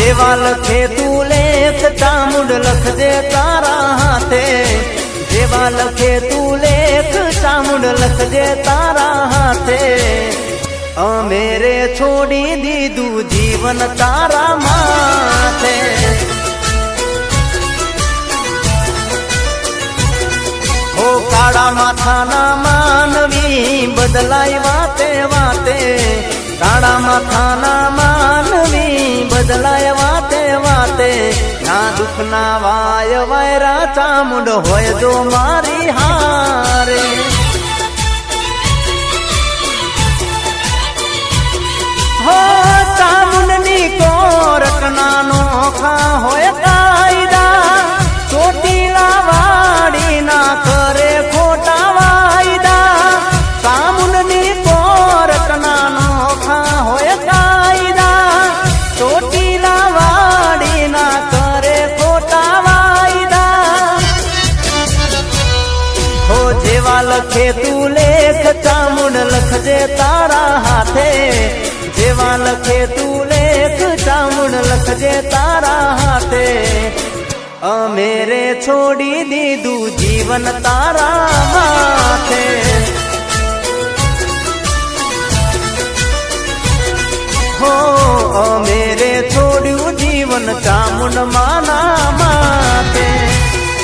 જેવા લખે તું લેખ ચામુંડ લખજે તારા હાથે, જેવા લખે તું લેખ ચામુંડ લખજે તારા હાથે। અમે રે છોડી દીધું જીવન તારા માથે। હો કાળા માથાના માનવી બદલાય વાતે વાતે, કાળા માથાના માનવી બદલાય વાતે વાતે। ના દુઃખના વાય વાયરા ચામુંડ હોય જો મારી હારે। હો ચામુંડની કોરટના નોખા હોય કાયદા, ચોટીલા વાડી ના કરે ખોટા વાયદા। ચામુંડની કોરટના નોખા હોય કાયદા, ચોટીલા વાડી ના કરે ખોટા વાયદા। હો જેવા લખે તું લેખ ચામુંડ લખજે તારા હાથે, જેવા લખે તું લેખ ચામુંડ લખજે તારા હાથે। અમે રે છોડી દીધું જીવન તારા માથે। હો અમે રે છોડ્યું જીવન ચામુંડ માના